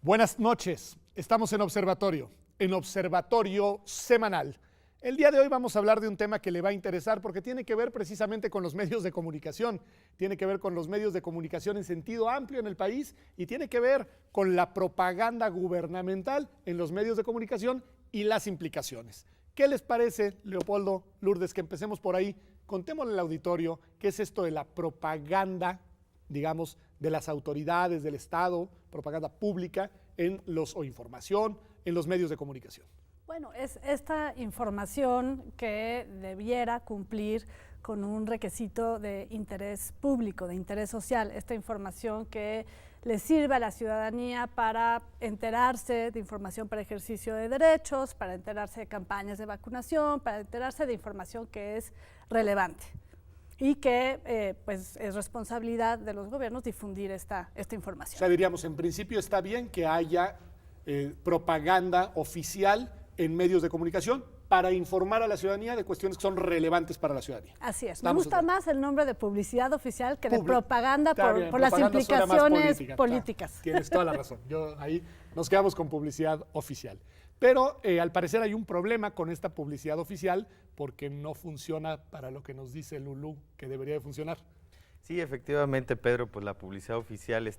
Buenas noches, estamos en Observatorio Semanal. El día de hoy vamos a hablar de un tema que le va a interesar porque tiene que ver precisamente con los medios de comunicación, tiene que ver con los medios de comunicación en sentido amplio en el país y tiene que ver con la propaganda gubernamental en los medios de comunicación y las implicaciones. ¿Qué les parece, Leopoldo, Lourdes, que empecemos por ahí? Contémosle al auditorio qué es esto de la propaganda, digamos, de las autoridades del Estado, propaganda pública o información en los medios de comunicación. Bueno, es esta información que debiera cumplir con un requisito de interés público, de interés social, esta información que le sirve a la ciudadanía para enterarse de información para ejercicio de derechos, para enterarse de campañas de vacunación, para enterarse de información que es relevante y que pues es responsabilidad de los gobiernos difundir esta información. O sea, diríamos, en principio está bien que haya propaganda oficial en medios de comunicación para informar a la ciudadanía de cuestiones que son relevantes para la ciudadanía. Así es. Me gusta más el nombre de publicidad oficial que de propaganda por las implicaciones políticas. Claro, tienes toda la razón. Ahí nos quedamos con publicidad oficial. Pero al parecer hay un problema con esta publicidad oficial porque no funciona para lo que nos dice Lulú que debería de funcionar. Sí, efectivamente, Pedro, pues la publicidad oficial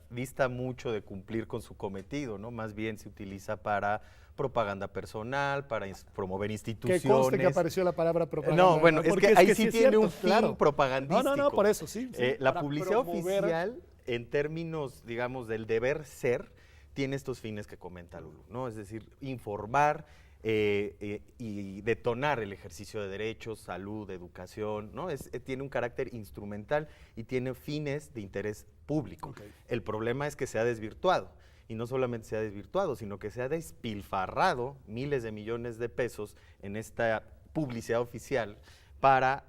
dista mucho de cumplir con su cometido, ¿no? Más bien se utiliza para propaganda personal, para promover instituciones. Que conste que apareció la palabra propaganda. No, bueno, es que ahí sí tiene un fin propagandístico. No, por eso, sí. La publicidad oficial, en términos, digamos, del deber ser, tiene estos fines que comenta Lulú, ¿no? Es decir, informar y detonar el ejercicio de derechos, salud, educación, ¿no? Tiene un carácter instrumental y tiene fines de interés público. Okay. El problema es que se ha desvirtuado. Y no solamente se ha desvirtuado, sino que se ha despilfarrado miles de millones de pesos en esta publicidad oficial para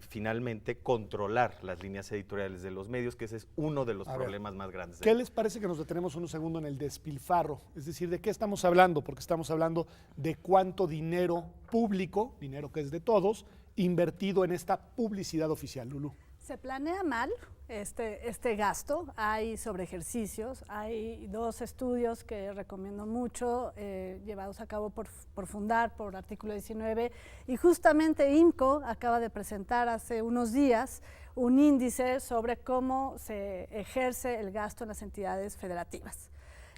finalmente controlar las líneas editoriales de los medios, que ese es uno de los problemas más grandes. ¿Qué les parece que nos detenemos un segundo en el despilfarro? Es decir, ¿de qué estamos hablando? Porque estamos hablando de cuánto dinero público, dinero que es de todos, invertido en esta publicidad oficial, Lulú. Se planea mal este gasto, hay sobre ejercicios, hay 2 estudios que recomiendo mucho, llevados a cabo por Fundar, por Artículo 19, y justamente IMCO acaba de presentar hace unos días un índice sobre cómo se ejerce el gasto en las entidades federativas.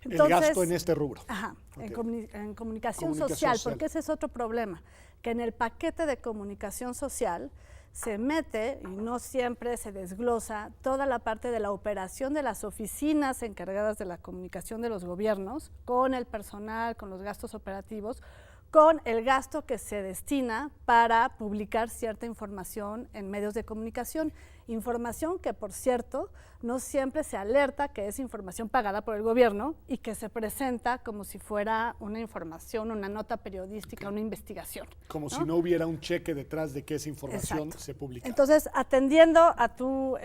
Entonces, el gasto en este rubro. Ajá, okay. en comunicación social, porque ese es otro problema, que en el paquete de comunicación social se mete, y no siempre se desglosa, toda la parte de la operación de las oficinas encargadas de la comunicación de los gobiernos, con el personal, con los gastos operativos, con el gasto que se destina para publicar cierta información en medios de comunicación. Información que, por cierto, no siempre se alerta que es información pagada por el gobierno y que se presenta como si fuera una información, una nota periodística, una investigación. Como si no hubiera un cheque detrás de que esa información se publica. Entonces, atendiendo a tu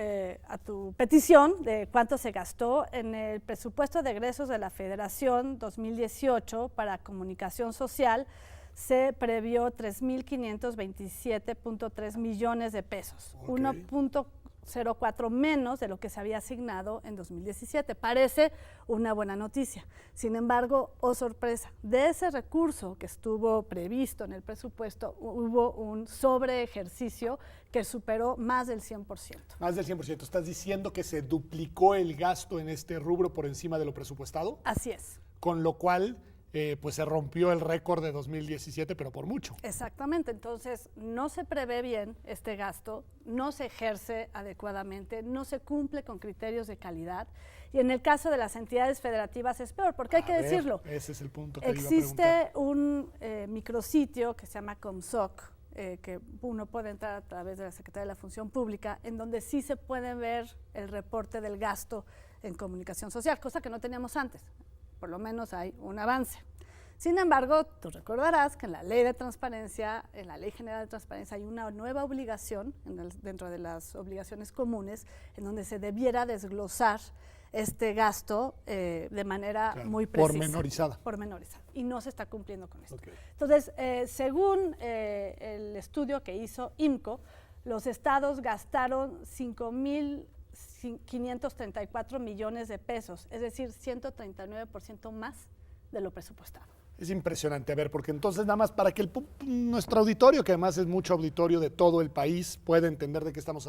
petición de cuánto se gastó en el presupuesto de egresos de la Federación 2018 para comunicación social, se previó 3.527.3 millones de pesos, okay. 1.04 menos de lo que se había asignado en 2017. Parece una buena noticia. Sin embargo, oh sorpresa, de ese recurso que estuvo previsto en el presupuesto, hubo un sobreejercicio que superó más del 100%. Más del 100%. ¿Estás diciendo que se duplicó el gasto en este rubro por encima de lo presupuestado? Así es. Con lo cual pues se rompió el récord de 2017, pero por mucho. Exactamente, entonces no se prevé bien este gasto, no se ejerce adecuadamente, no se cumple con criterios de calidad, y en el caso de las entidades federativas es peor, porque hay que decirlo. Ese es el punto que existe un micrositio que se llama Comsoc, que uno puede entrar a través de la Secretaría de la Función Pública, en donde sí se puede ver el reporte del gasto en comunicación social, cosa que no teníamos antes. Por lo menos hay un avance. Sin embargo, tú recordarás que en la Ley de Transparencia, en la Ley General de Transparencia, hay una nueva obligación dentro de las obligaciones comunes en donde se debiera desglosar este gasto de manera muy precisa. Pormenorizada. Y no se está cumpliendo con esto. Okay. Entonces, según el estudio que hizo IMCO, los estados gastaron 5.000 534 millones de pesos, es decir, 139% más de lo presupuestado. Es impresionante, a ver, porque entonces nada más para que nuestro auditorio, que además es mucho auditorio de todo el país, pueda entender de qué estamos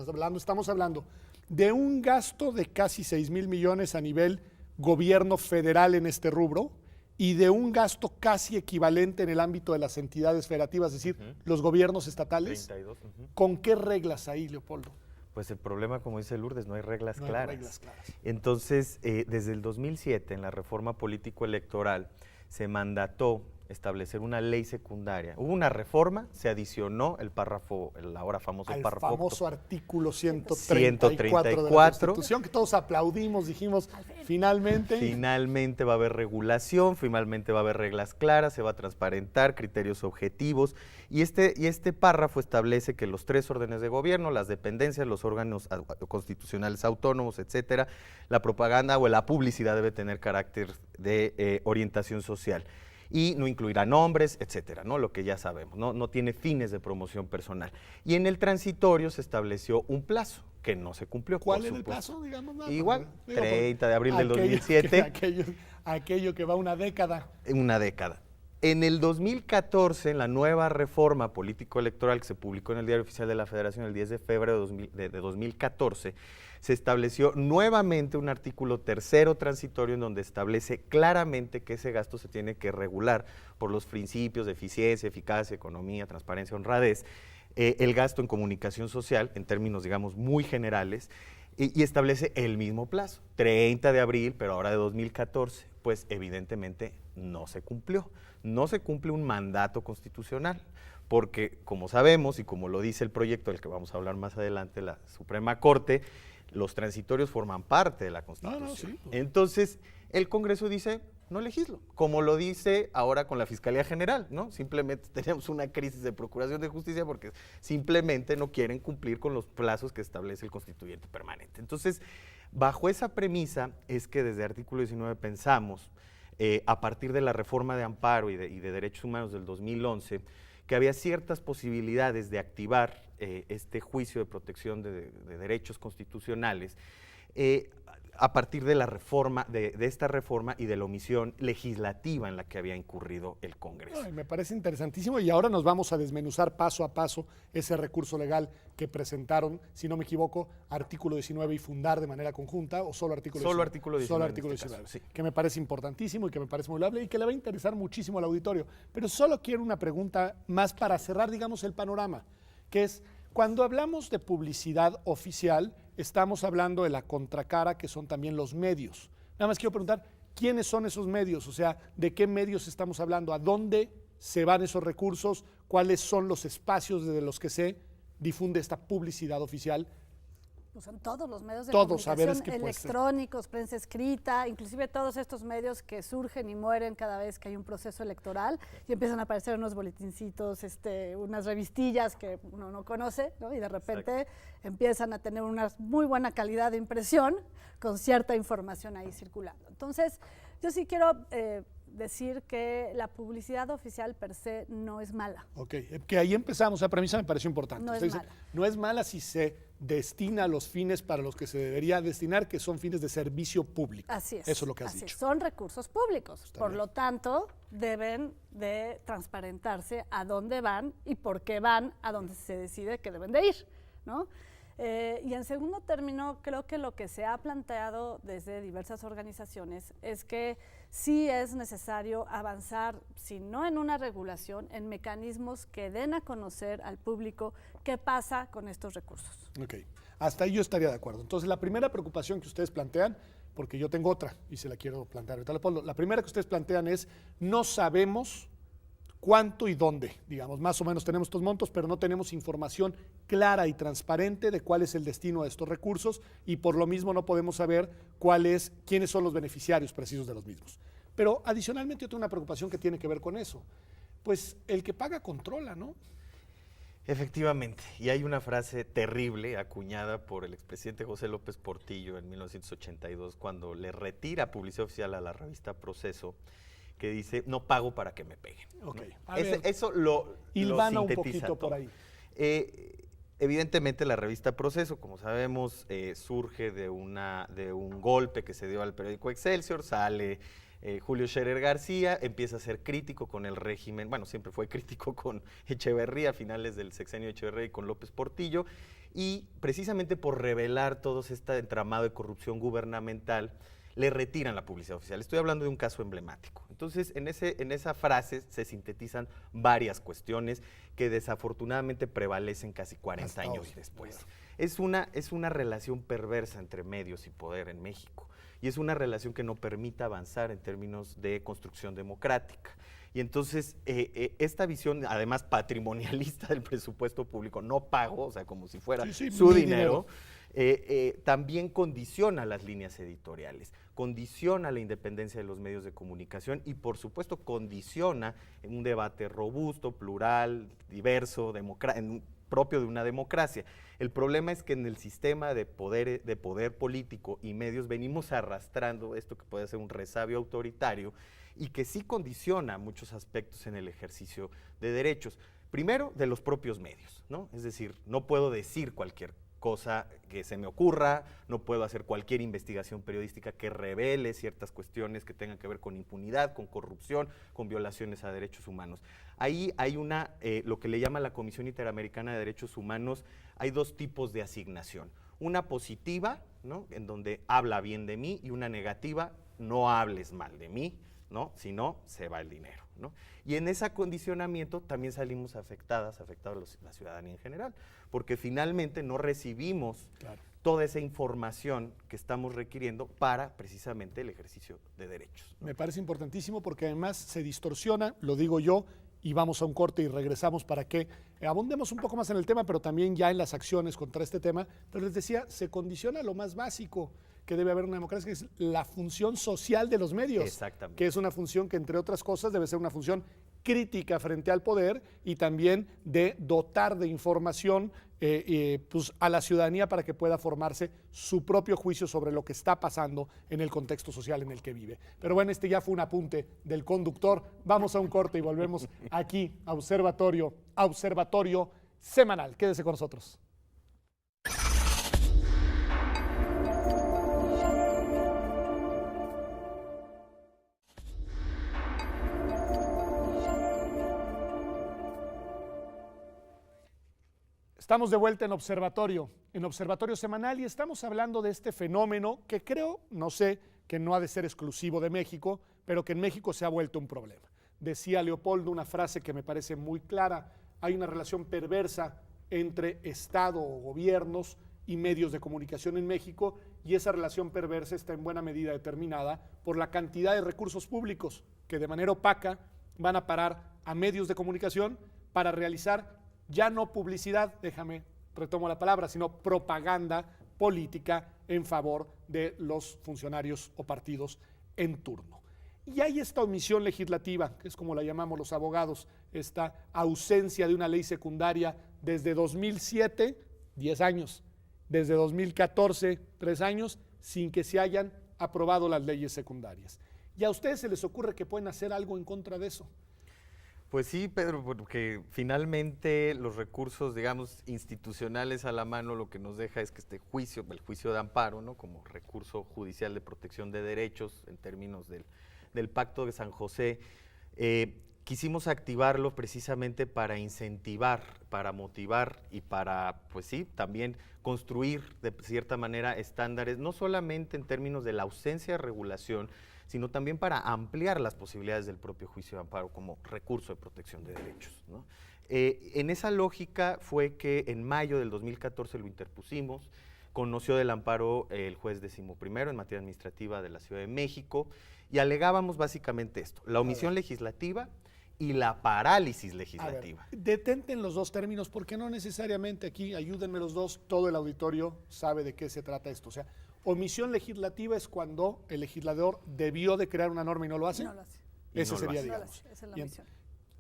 hablando de un gasto de casi 6,000 millones a nivel gobierno federal en este rubro y de un gasto casi equivalente en el ámbito de las entidades federativas, es decir, los gobiernos estatales. 32. ¿Con qué reglas ahí, Leopoldo? Pues el problema, como dice Lourdes, no hay reglas claras. Hay reglas claras. Entonces, desde el 2007, en la reforma político-electoral, se mandató establecer una ley secundaria. Hubo una reforma, se adicionó el párrafo, el ahora famoso al párrafo famoso artículo 134 de la Constitución, que todos aplaudimos, dijimos, finalmente. Finalmente va a haber regulación, finalmente va a haber reglas claras, se va a transparentar criterios objetivos, y este párrafo establece que los 3 órdenes de gobierno, las dependencias, los órganos constitucionales autónomos, etcétera, la propaganda o la publicidad debe tener carácter de orientación social. Y no incluirá nombres, etcétera, ¿no? Lo que ya sabemos, no tiene fines de promoción personal. Y en el transitorio se estableció un plazo que no se cumplió. ¿Cuál era el plazo, digamos? Igual, 30 de abril del 2007. Aquello que va una década. Una década. En el 2014, en la nueva reforma político-electoral que se publicó en el Diario Oficial de la Federación el 10 de febrero de 2014, se estableció nuevamente un artículo 3º transitorio en donde establece claramente que ese gasto se tiene que regular por los principios de eficiencia, eficacia, economía, transparencia, honradez, el gasto en comunicación social, en términos, digamos, muy generales, y establece el mismo plazo, 30 de abril, pero ahora de 2014, pues evidentemente no se cumplió. No se cumple un mandato constitucional, porque como sabemos y como lo dice el proyecto del que vamos a hablar más adelante, la Suprema Corte, los transitorios forman parte de la Constitución. Sí, pues. Entonces, el Congreso dice, no legislo, como lo dice ahora con la Fiscalía General, ¿no? Simplemente tenemos una crisis de procuración de justicia porque simplemente no quieren cumplir con los plazos que establece el constituyente permanente. Entonces, bajo esa premisa es que desde artículo 19 pensamos, a partir de la reforma de amparo y de derechos humanos del 2011, que había ciertas posibilidades de activar este juicio de protección de derechos constitucionales a partir de la reforma, de esta reforma y de la omisión legislativa en la que había incurrido el Congreso. Ay, me parece interesantísimo, y ahora nos vamos a desmenuzar paso a paso ese recurso legal que presentaron, si no me equivoco, artículo 19 y Fundar de manera conjunta, o solo artículo 19. Solo artículo 19. Solo artículo 19, caso, sí. Que me parece importantísimo y que me parece muy loable y que le va a interesar muchísimo al auditorio. Pero solo quiero una pregunta más para cerrar, digamos, el panorama, que es, cuando hablamos de publicidad oficial, estamos hablando de la contracara, que son también los medios. Nada más quiero preguntar, ¿quiénes son esos medios? O sea, ¿de qué medios estamos hablando? ¿A dónde se van esos recursos? ¿Cuáles son los espacios desde los que se difunde esta publicidad oficial? Pues son todos los medios de todos, comunicación, electrónicos, prensa escrita, inclusive todos estos medios que surgen y mueren cada vez que hay un proceso electoral y empiezan a aparecer unos boletincitos, unas revistillas que uno no conoce, ¿no? Y de repente empiezan a tener una muy buena calidad de impresión con cierta información ahí circulando. Entonces, yo sí quiero decir que la publicidad oficial per se no es mala. Ok, que ahí empezamos, esa premisa me pareció importante. No es mala. No es mala si se destina a los fines para los que se debería destinar, que son fines de servicio público. Así es. Eso es lo que has dicho. Son recursos públicos, Está bien. lo tanto deben de transparentarse a dónde van y por qué van a donde se decide que deben de ir, ¿no? Y en segundo término, creo que lo que se ha planteado desde diversas organizaciones es que sí es necesario avanzar, si no en una regulación, en mecanismos que den a conocer al público qué pasa con estos recursos. Ok, hasta ahí yo estaría de acuerdo. Entonces, la primera preocupación que ustedes plantean, porque yo tengo otra y se la quiero plantear ahorita, Leopoldo, la primera que ustedes plantean es, no sabemos cuánto y dónde, digamos, más o menos tenemos estos montos, pero no tenemos información clara y transparente de cuál es el destino de estos recursos y por lo mismo no podemos saber quiénes son los beneficiarios precisos de los mismos. Pero adicionalmente yo tengo una preocupación que tiene que ver con eso. Pues el que paga controla, ¿no? Efectivamente, y hay una frase terrible acuñada por el expresidente José López Portillo en 1982 cuando le retira publicidad oficial a la revista Proceso, que dice, no pago para que me peguen. Ok, ¿No? Eso lo hilvana un sintetiza poquito por todo. ahí. Evidentemente la revista Proceso, como sabemos, surge de un golpe que se dio al periódico Excelsior, sale Julio Scherer García, empieza a ser crítico con el régimen, bueno, siempre fue crítico con Echeverría, a finales del sexenio de Echeverría y con López Portillo, y precisamente por revelar todo este entramado de corrupción gubernamental, le retiran la publicidad oficial. Estoy hablando de un caso emblemático. Entonces, en esa frase se sintetizan varias cuestiones que desafortunadamente prevalecen casi 40 años después. Es una relación perversa entre medios y poder en México, y es una relación que no permite avanzar en términos de construcción democrática. Y entonces, esta visión, además patrimonialista del presupuesto público, no pago, o sea, como si fuera su dinero, también condiciona las líneas editoriales, condiciona la independencia de los medios de comunicación y, por supuesto, condiciona un debate robusto, plural, diverso, propio de una democracia. El problema es que en el sistema de poder político y medios venimos arrastrando esto que puede ser un resabio autoritario y que sí condiciona muchos aspectos en el ejercicio de derechos. Primero, de los propios medios, ¿no? Es decir, no puedo decir cualquier cosa que se me ocurra, no puedo hacer cualquier investigación periodística que revele ciertas cuestiones que tengan que ver con impunidad, con corrupción, con violaciones a derechos humanos. Ahí hay lo que le llama la Comisión Interamericana de Derechos Humanos, hay dos tipos de asignación. Una positiva, ¿no?, en donde habla bien de mí, y una negativa, no hables mal de mí, ¿no?, si no, se va el dinero, ¿no? Y en ese acondicionamiento también salimos afectados la ciudadanía en general, porque finalmente no recibimos toda esa información que estamos requiriendo para precisamente el ejercicio de derechos, ¿no? Me parece importantísimo porque además se distorsiona, lo digo yo, y vamos a un corte y regresamos para que abundemos un poco más en el tema, pero también ya en las acciones contra este tema. Pero les decía, se condiciona lo más básico que debe haber en una democracia, que es la función social de los medios. Exactamente. Que es una función que, entre otras cosas, debe ser una función crítica frente al poder y también de dotar de información pues a la ciudadanía para que pueda formarse su propio juicio sobre lo que está pasando en el contexto social en el que vive. Pero bueno, este ya fue un apunte del conductor. Vamos a un corte y volvemos aquí a Observatorio Semanal. Quédese con nosotros. Estamos de vuelta en Observatorio Semanal, y estamos hablando de este fenómeno que creo, no sé, que no ha de ser exclusivo de México, pero que en México se ha vuelto un problema. Decía Leopoldo una frase que me parece muy clara: hay una relación perversa entre Estado o gobiernos y medios de comunicación en México, y esa relación perversa está en buena medida determinada por la cantidad de recursos públicos que de manera opaca van a parar a medios de comunicación para realizar ya no publicidad, retomo la palabra, sino propaganda política en favor de los funcionarios o partidos en turno. Y hay esta omisión legislativa, que es como la llamamos los abogados, esta ausencia de una ley secundaria desde 2007, 10 años, desde 2014, 3 años, sin que se hayan aprobado las leyes secundarias. ¿Y a ustedes se les ocurre que pueden hacer algo en contra de eso? Pues sí, Pedro, porque finalmente los recursos, digamos, institucionales a la mano, lo que nos deja es que el juicio de amparo, ¿no?, como recurso judicial de protección de derechos en términos del Pacto de San José, quisimos activarlo precisamente para incentivar, para motivar y para, pues sí, también construir de cierta manera estándares, no solamente en términos de la ausencia de regulación, sino también para ampliar las posibilidades del propio juicio de amparo como recurso de protección de derechos, ¿no? En esa lógica fue que en mayo del 2014 lo interpusimos, conoció del amparo el juez 11º en materia administrativa de la Ciudad de México, y alegábamos básicamente esto: la omisión legislativa y la parálisis legislativa. Detente en los dos términos, porque no necesariamente aquí, ayúdenme los dos, todo el auditorio sabe de qué se trata esto. O sea, omisión legislativa es cuando el legislador debió de crear una norma y no lo hace. No lo hace. Ese sería, digamos. Esa es la omisión.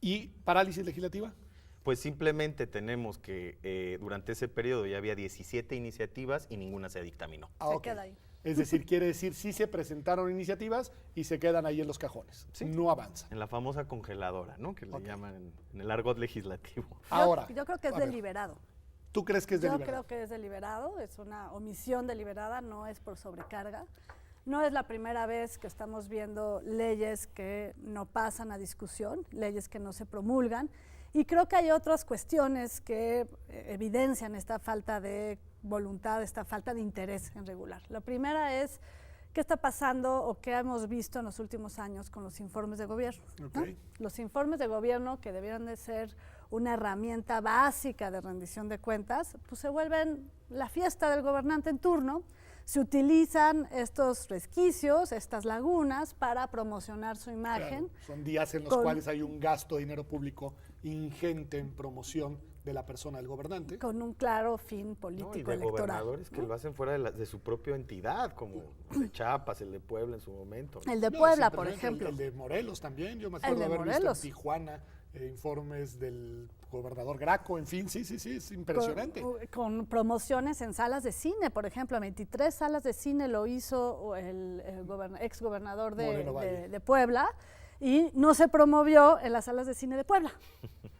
¿Y parálisis legislativa? Pues simplemente tenemos que durante ese periodo ya había 17 iniciativas y ninguna se dictaminó. Se queda ahí. Es decir, quiere decir, sí se presentaron iniciativas y se quedan ahí en los cajones. Sí. No avanza. En la famosa congeladora, ¿no?, que le llaman en el argot legislativo. Ahora, yo creo que es deliberado. ¿Tú crees que es deliberado? Yo creo que es deliberado, es una omisión deliberada, no es por sobrecarga. No es la primera vez que estamos viendo leyes que no pasan a discusión, leyes que no se promulgan, y creo que hay otras cuestiones que evidencian esta falta de voluntad, esta falta de interés en regular. La primera es qué está pasando o qué hemos visto en los últimos años con los informes de gobierno. Okay. ¿No? Los informes de gobierno, que debieran de ser una herramienta básica de rendición de cuentas, pues se vuelven la fiesta del gobernante en turno. Se utilizan estos resquicios, estas lagunas, para promocionar su imagen. Claro, son días en los cuales hay un gasto de dinero público ingente en promoción de la persona del gobernante. Con un claro fin político y de electoral. Gobernadores que lo hacen fuera de su propia entidad, como el de Chiapas, el de Puebla en su momento. El de Puebla, por ejemplo. El de Morelos también, yo me acuerdo de haber visto en Tijuana informes del gobernador Graco, en fin, sí, es impresionante. Con promociones en salas de cine, por ejemplo, 23 salas de cine lo hizo el ex gobernador de Puebla, y no se promovió en las salas de cine de Puebla.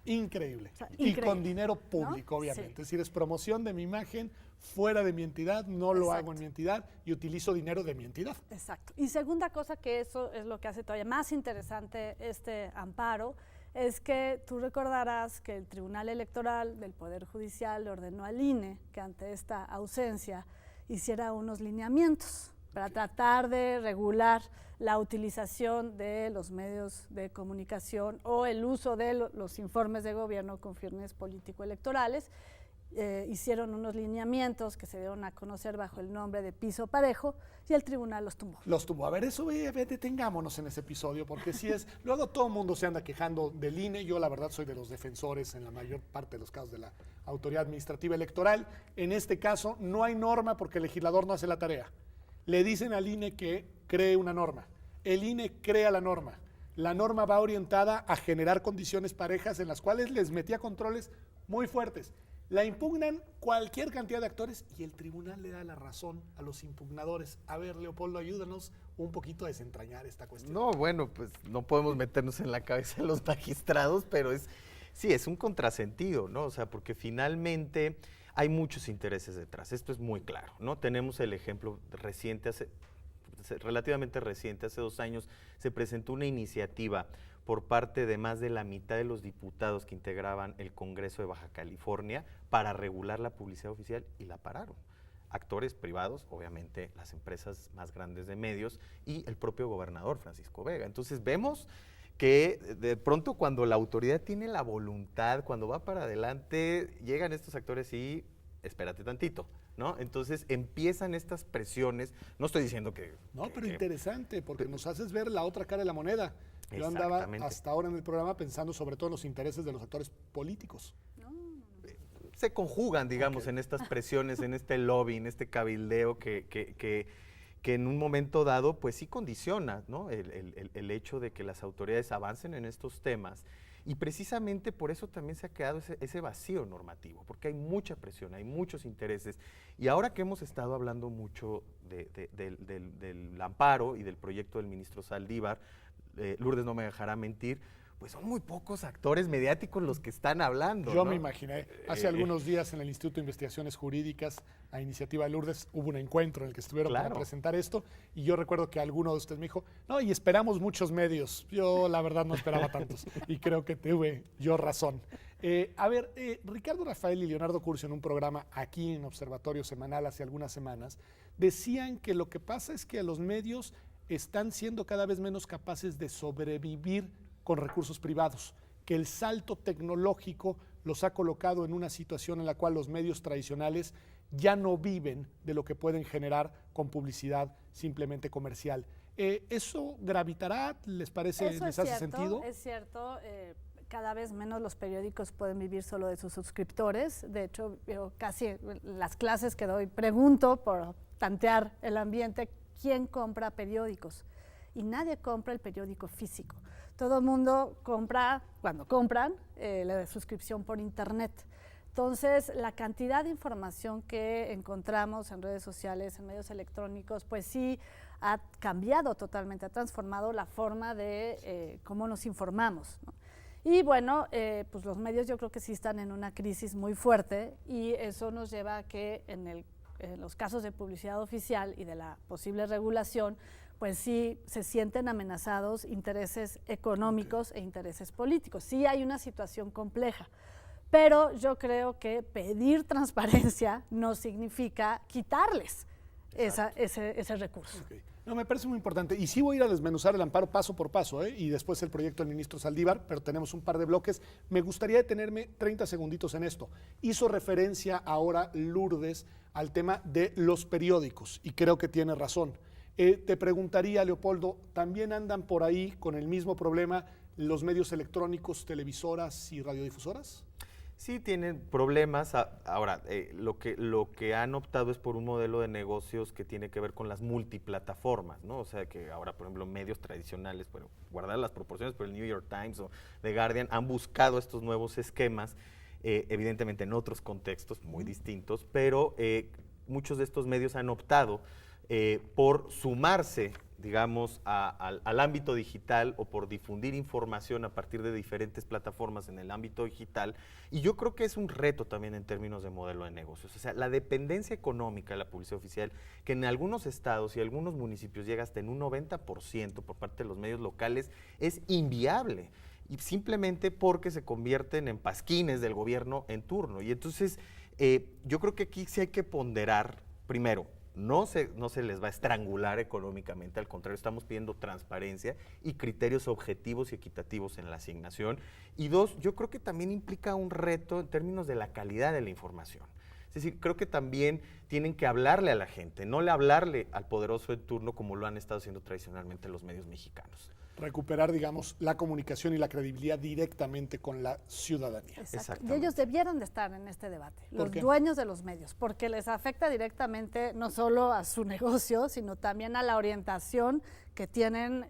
Increíble. O sea, y con dinero público, ¿no? Obviamente. Sí. Es decir, es promoción de mi imagen fuera de mi entidad, no lo hago en mi entidad y utilizo dinero de mi entidad. Exacto. Y segunda cosa, que eso es lo que hace todavía más interesante este amparo, es que tú recordarás que el Tribunal Electoral del Poder Judicial le ordenó al INE que ante esta ausencia hiciera unos lineamientos para tratar de regular la utilización de los medios de comunicación o el uso de los informes de gobierno con fines político-electorales. Hicieron unos lineamientos que se dieron a conocer bajo el nombre de piso parejo, y el tribunal los tumbó. Los tumbó. A ver, eso detengámonos en ese episodio, porque sí es, luego todo el mundo se anda quejando del INE, yo la verdad soy de los defensores en la mayor parte de los casos de la Autoridad Administrativa Electoral. En este caso no hay norma porque el legislador no hace la tarea. Le dicen al INE que cree una norma, el INE crea la norma va orientada a generar condiciones parejas en las cuales les metía controles muy fuertes. La impugnan cualquier cantidad de actores y el tribunal le da la razón a los impugnadores. A ver, Leopoldo, ayúdanos un poquito a desentrañar esta cuestión. No, bueno, pues no podemos meternos en la cabeza de los magistrados, pero es un contrasentido, ¿no? O sea, porque finalmente hay muchos intereses detrás. Esto es muy claro, ¿no? Tenemos el ejemplo reciente, relativamente reciente, hace 2 años, se presentó una iniciativa por parte de más de la mitad de los diputados que integraban el Congreso de Baja California para regular la publicidad oficial y la pararon. Actores privados, obviamente las empresas más grandes de medios y el propio gobernador Francisco Vega. Entonces vemos que de pronto cuando la autoridad tiene la voluntad, cuando va para adelante, llegan estos actores y espérate tantito, ¿no? Entonces empiezan estas presiones, no estoy diciendo que... No, pero interesante, porque nos haces ver la otra cara de la moneda. Yo andaba hasta ahora en el programa pensando sobre todo en los intereses de los actores políticos. Se conjugan, digamos, en estas presiones, en este lobby, en este cabildeo que en un momento dado, pues sí condiciona, ¿no? el hecho de que las autoridades avancen en estos temas. Y precisamente por eso también se ha quedado ese vacío normativo, porque hay mucha presión, hay muchos intereses. Y ahora que hemos estado hablando mucho del amparo y del proyecto del ministro Saldívar, Lourdes no me dejará mentir, pues son muy pocos actores mediáticos los que están hablando. Yo me imaginé, hace algunos días en el Instituto de Investigaciones Jurídicas, a iniciativa de Lourdes, hubo un encuentro en el que estuvieron para presentar esto, y yo recuerdo que alguno de ustedes me dijo, no, y esperamos muchos medios. Yo la verdad no esperaba tantos, y creo que tuve yo razón. Ricardo Rafael y Leonardo Curcio, en un programa aquí en Observatorio Semanal hace algunas semanas, decían que lo que pasa es que los medios están siendo cada vez menos capaces de sobrevivir con recursos privados, que el salto tecnológico los ha colocado en una situación en la cual los medios tradicionales ya no viven de lo que pueden generar con publicidad simplemente comercial. ¿Eso gravitará? ¿Les parece? Eso ¿Les hace sentido? Es cierto. Cada vez menos los periódicos pueden vivir solo de sus suscriptores. De hecho, yo casi en las clases que doy pregunto por tantear el ambiente, ¿quién compra periódicos? Y nadie compra el periódico físico. Todo el mundo compra, cuando compran, la suscripción por internet. Entonces, la cantidad de información que encontramos en redes sociales, en medios electrónicos, pues sí ha cambiado totalmente, ha transformado la forma de cómo nos informamos, ¿no? Y bueno, pues los medios yo creo que sí están en una crisis muy fuerte y eso nos lleva a que en los casos de publicidad oficial y de la posible regulación, pues sí se sienten amenazados intereses económicos e intereses políticos. Sí hay una situación compleja, pero yo creo que pedir transparencia no significa quitarles ese recurso. Okay. No, me parece muy importante. Y sí voy a ir a desmenuzar el amparo paso por paso, y después el proyecto del ministro Saldívar, pero tenemos un par de bloques. Me gustaría detenerme 30 segunditos en esto. Hizo referencia ahora Lourdes al tema de los periódicos, y creo que tiene razón. Te preguntaría, Leopoldo, ¿también andan por ahí con el mismo problema los medios electrónicos, televisoras y radiodifusoras? Sí, tienen problemas. Ahora, lo que han optado es por un modelo de negocios que tiene que ver con las multiplataformas, ¿no? O sea, que ahora, por ejemplo, medios tradicionales, bueno, guardar las proporciones, pero el New York Times o The Guardian han buscado estos nuevos esquemas, evidentemente en otros contextos muy distintos, pero muchos de estos medios han optado por sumarse, digamos, al ámbito digital o por difundir información a partir de diferentes plataformas en el ámbito digital, y yo creo que es un reto también en términos de modelo de negocios. O sea, la dependencia económica de la publicidad oficial, que en algunos estados y algunos municipios llega hasta en un 90% por parte de los medios locales, es inviable, y simplemente porque se convierten en pasquines del gobierno en turno. Y entonces, yo creo que aquí sí hay que ponderar, primero, no se les va a estrangular económicamente, al contrario, estamos pidiendo transparencia y criterios objetivos y equitativos en la asignación. Y dos, yo creo que también implica un reto en términos de la calidad de la información. Es decir, creo que también tienen que hablarle a la gente, no le hablarle al poderoso en turno como lo han estado haciendo tradicionalmente los medios mexicanos. Recuperar, digamos, la comunicación y la credibilidad directamente con la ciudadanía. Exacto. Y ellos debieran de estar en este debate, los dueños de los medios, porque les afecta directamente no solo a su negocio, sino también a la orientación que tienen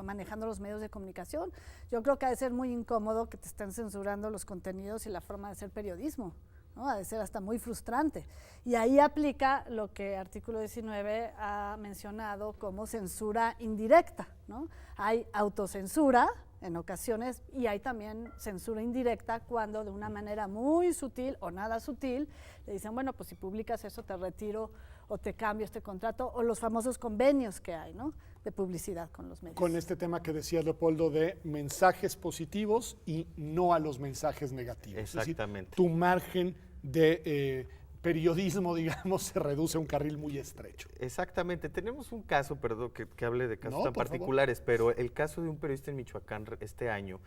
manejando los medios de comunicación. Yo creo que ha de ser muy incómodo que te estén censurando los contenidos y la forma de hacer periodismo, ¿no? Ha de ser hasta muy frustrante. Y ahí aplica lo que artículo 19 ha mencionado como censura indirecta, ¿no? Hay autocensura en ocasiones y hay también censura indirecta cuando de una manera muy sutil o nada sutil le dicen, bueno, pues si publicas eso te retiro o te cambio este contrato, o los famosos convenios que hay, ¿no?, de publicidad con los medios. Con este tema que decías, Leopoldo, de mensajes positivos y no a los mensajes negativos. Exactamente. Es decir, tu margen de periodismo, digamos, se reduce a un carril muy estrecho. Exactamente. Tenemos un caso, perdón que hable de casos tan particulares, pero el caso de un periodista en Michoacán este año,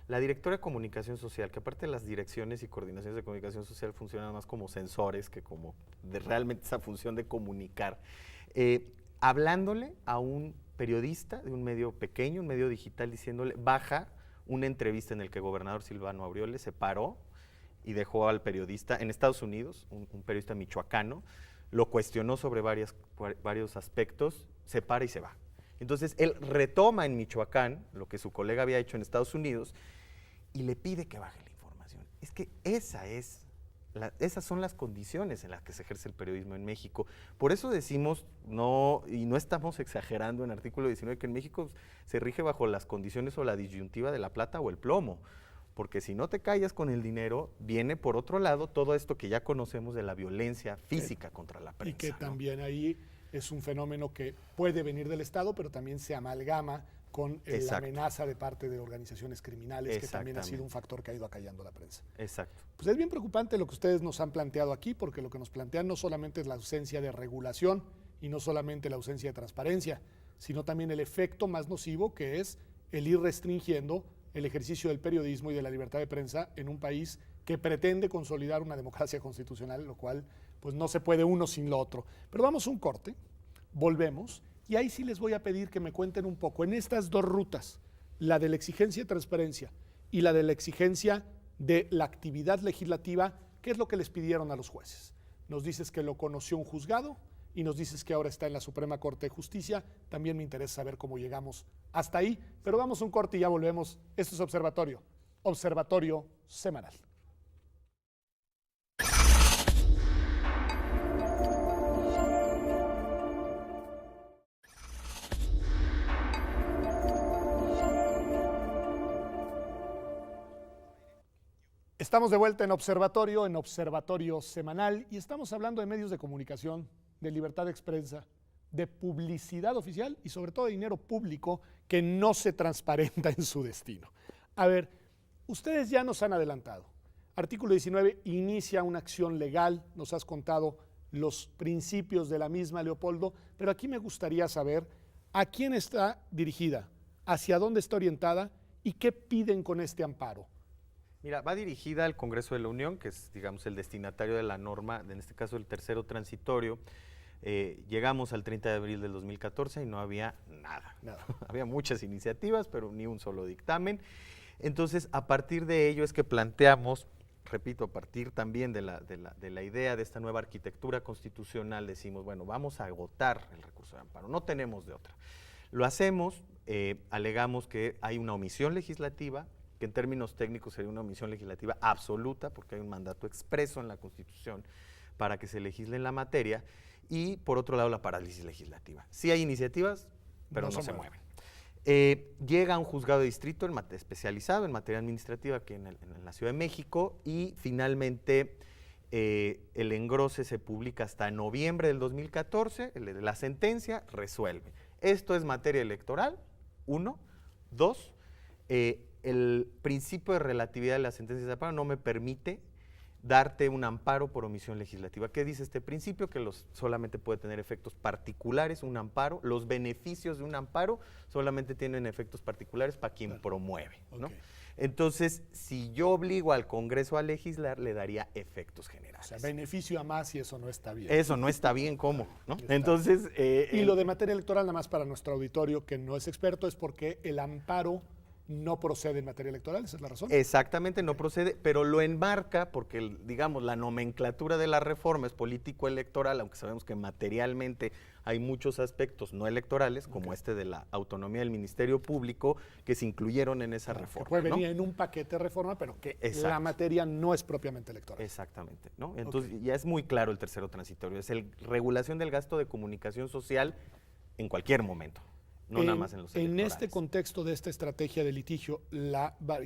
la directora de comunicación social, que aparte de las direcciones y coordinaciones de comunicación social funcionan más como sensores que como realmente esa función de comunicar, hablándole a un periodista de un medio pequeño, un medio digital, diciéndole, baja una entrevista en el que el gobernador Silvano Aureoles se paró y dejó al periodista en Estados Unidos, un periodista michoacano, lo cuestionó sobre varios aspectos, se para y se va. Entonces, él retoma en Michoacán lo que su colega había hecho en Estados Unidos y le pide que baje la información. Es que esas son las condiciones en las que se ejerce el periodismo en México. Por eso decimos, no estamos exagerando en artículo 19, que en México se rige bajo las condiciones o la disyuntiva de la plata o el plomo. Porque si no te callas con el dinero, viene por otro lado todo esto que ya conocemos de la violencia física contra la prensa. Y que también ahí es un fenómeno que puede venir del Estado, pero también se amalgama con la amenaza de parte de organizaciones criminales, que también ha sido un factor que ha ido acallando la prensa. Exacto. Pues es bien preocupante lo que ustedes nos han planteado aquí, porque lo que nos plantean no solamente es la ausencia de regulación y no solamente la ausencia de transparencia, sino también el efecto más nocivo, que es el ir restringiendo el ejercicio del periodismo y de la libertad de prensa en un país que pretende consolidar una democracia constitucional, lo cual pues no se puede uno sin lo otro. Pero vamos a un corte, volvemos, y ahí sí les voy a pedir que me cuenten un poco, en estas dos rutas, la de la exigencia de transparencia y la de la exigencia de la actividad legislativa, ¿qué es lo que les pidieron a los jueces? Nos dices que lo conoció un juzgado y nos dices que ahora está en la Suprema Corte de Justicia. También me interesa saber cómo llegamos hasta ahí, pero vamos a un corte y ya volvemos. Esto es Observatorio Semanal. Estamos de vuelta en Observatorio Semanal, y estamos hablando de medios de comunicación, de libertad de expresa, de publicidad oficial y sobre todo de dinero público que no se transparenta en su destino. A ver, ustedes ya nos han adelantado. Artículo 19 inicia una acción legal, nos has contado los principios de la misma, Leopoldo, pero aquí me gustaría saber a quién está dirigida, hacia dónde está orientada y qué piden con este amparo. Mira, va dirigida al Congreso de la Unión, que es, digamos, el destinatario de la norma, en este caso el tercero transitorio. Llegamos al 30 de abril del 2014 y no había nada. Había muchas iniciativas, pero ni un solo dictamen. Entonces, a partir de ello es que planteamos, repito, a partir también de la idea de esta nueva arquitectura constitucional, decimos, bueno, vamos a agotar el recurso de amparo, no tenemos de otra. Lo hacemos, alegamos que hay una omisión legislativa, que en términos técnicos sería una omisión legislativa absoluta, porque hay un mandato expreso en la Constitución para que se legisle en la materia, y por otro lado la parálisis legislativa. Sí hay iniciativas, pero no se mueven. Llega a un juzgado de distrito especializado en materia administrativa aquí en la Ciudad de México, y finalmente el engrose se publica hasta noviembre del 2014, la sentencia resuelve. Esto es materia electoral, 1. 2, el principio de relatividad de las sentencias de amparo no me permite darte un amparo por omisión legislativa. ¿Qué dice este principio? Que solamente puede tener efectos particulares un amparo. Los beneficios de un amparo solamente tienen efectos particulares para quien promueve, ¿no? Entonces, si yo obligo al Congreso a legislar, le daría efectos generales. O sea, beneficio a más, y eso no está bien. Eso no está bien, ¿cómo? ¿No? Entonces, y lo de materia electoral, nada más para nuestro auditorio que no es experto, es porque el amparo no procede en materia electoral, ¿esa es la razón? Exactamente, no procede, pero lo enmarca porque, digamos, la nomenclatura de la reforma es político-electoral, aunque sabemos que materialmente hay muchos aspectos no electorales, como este de la autonomía del Ministerio Público, que se incluyeron en esa reforma. Que puede venir en un paquete de reforma, pero que la materia no es propiamente electoral. Exactamente, ¿no? Entonces ya es muy claro el tercero transitorio, es regulación del gasto de comunicación social en cualquier momento. No nada más en los electorales. En este contexto de esta estrategia de litigio,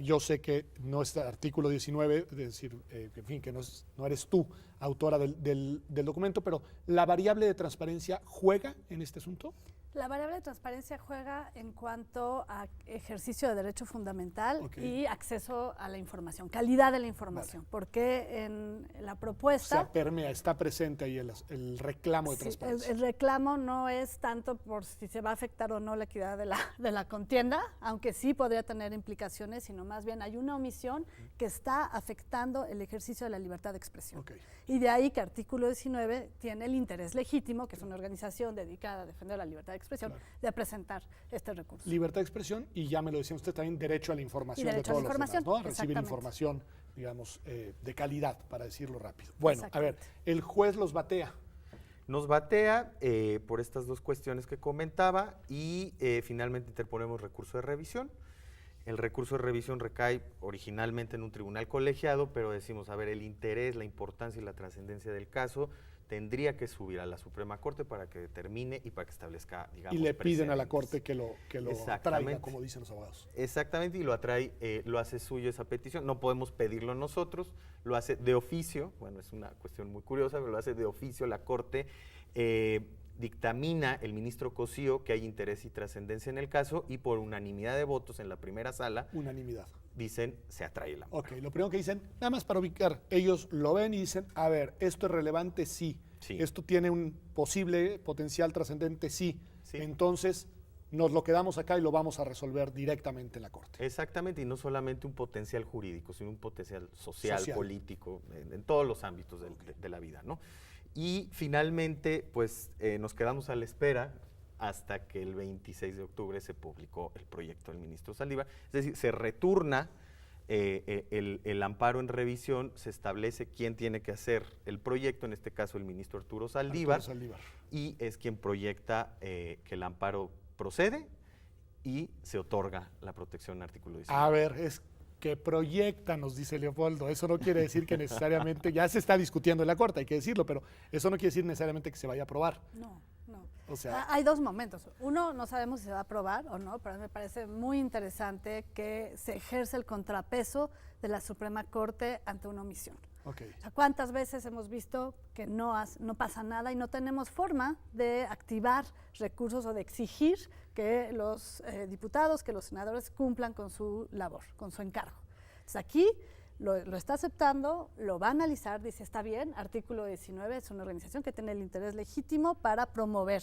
yo sé que no está artículo 19, es decir, en fin, que no eres tú autora del documento, pero ¿la variable de transparencia juega en este asunto? La variable de transparencia juega en cuanto a ejercicio de derecho fundamental y acceso a la información, calidad de la información, porque en la propuesta… O sea, permea, está presente ahí el reclamo de transparencia. El reclamo no es tanto por si se va a afectar o no la equidad de la contienda, aunque sí podría tener implicaciones, sino más bien hay una omisión que está afectando el ejercicio de la libertad de expresión. Y de ahí que artículo 19 tiene el interés legítimo, que es una organización dedicada a defender la libertad de expresión, de presentar este recurso. Libertad de expresión, y ya me lo decía usted también, derecho a la información de todos los demás, ¿no? A recibir información, digamos, de calidad, para decirlo rápido. Bueno, a ver, el juez los batea. Nos batea por estas dos cuestiones que comentaba, y finalmente interponemos recurso de revisión. El recurso de revisión recae originalmente en un tribunal colegiado, pero decimos, a ver, el interés, la importancia y la trascendencia del caso tendría que subir a la Suprema Corte para que determine y para que establezca, digamos, y le piden a la Corte que lo traiga, como dicen los abogados. Exactamente, y lo hace suyo esa petición. No podemos pedirlo nosotros, lo hace de oficio, bueno, es una cuestión muy curiosa, pero lo hace de oficio la Corte. Dictamina el ministro Cosío que hay interés y trascendencia en el caso, y por unanimidad de votos en la primera sala, dicen, se atrae el amparo. Lo primero que dicen, nada más para ubicar, ellos lo ven y dicen, a ver, esto es relevante, sí. Esto tiene un posible potencial trascendente, sí. Entonces, nos lo quedamos acá y lo vamos a resolver directamente en la Corte. Exactamente, y no solamente un potencial jurídico, sino un potencial social. Político, en todos los ámbitos de la vida, ¿no? Y finalmente, pues nos quedamos a la espera hasta que el 26 de octubre se publicó el proyecto del ministro Saldívar. Es decir, se retorna el amparo en revisión, se establece quién tiene que hacer el proyecto, en este caso el ministro Arturo Saldívar. Y es quien proyecta que el amparo procede y se otorga la protección en artículo 19. A ver, es que proyecta, nos dice Leopoldo. Eso no quiere decir que necesariamente, ya se está discutiendo en la Corte, hay que decirlo, pero eso no quiere decir necesariamente que se vaya a aprobar. No. O sea, hay dos momentos. Uno, no sabemos si se va a aprobar o no, pero me parece muy interesante que se ejerce el contrapeso de la Suprema Corte ante una omisión. okay. O sea, ¿cuántas veces hemos visto que no pasa nada y no tenemos forma de activar recursos o de exigir que los diputados, que los senadores cumplan con su labor, con su encargo? Entonces aquí lo está aceptando, lo va a analizar, dice, está bien, artículo 19, es una organización que tiene el interés legítimo para promover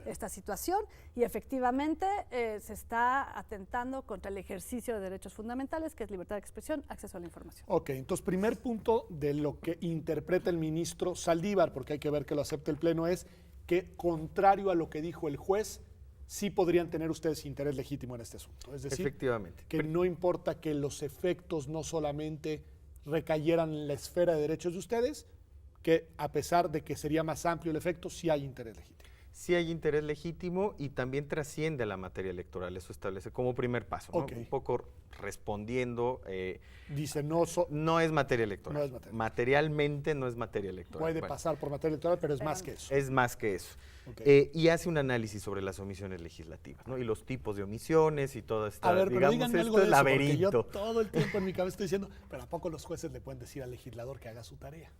esta situación y efectivamente se está atentando contra el ejercicio de derechos fundamentales, que es libertad de expresión, acceso a la información. Ok, entonces primer punto de lo que interpreta el ministro Saldívar, porque hay que ver que lo acepte el Pleno, es que contrario a lo que dijo el juez, sí podrían tener ustedes interés legítimo en este asunto. Es decir, efectivamente, que no importa que los efectos no solamente recayeran en la esfera de derechos de ustedes, que a pesar de que sería más amplio el efecto, sí hay interés legítimo. Sí hay interés legítimo y también trasciende a la materia electoral, eso establece como primer paso, ¿no? Okay. Un poco respondiendo. Dice, no es materia electoral. No es materia. Materialmente no es materia electoral. puede pasar por materia electoral, pero es más que eso. Es más que eso. Okay. Y hace un análisis sobre las omisiones legislativas, ¿no? Y los tipos de omisiones y todo esto. A ver, pero díganme algo de eso, porque laberinto. yo todo el tiempo en mi cabeza estoy diciendo, pero ¿a poco los jueces le pueden decir al legislador que haga su tarea?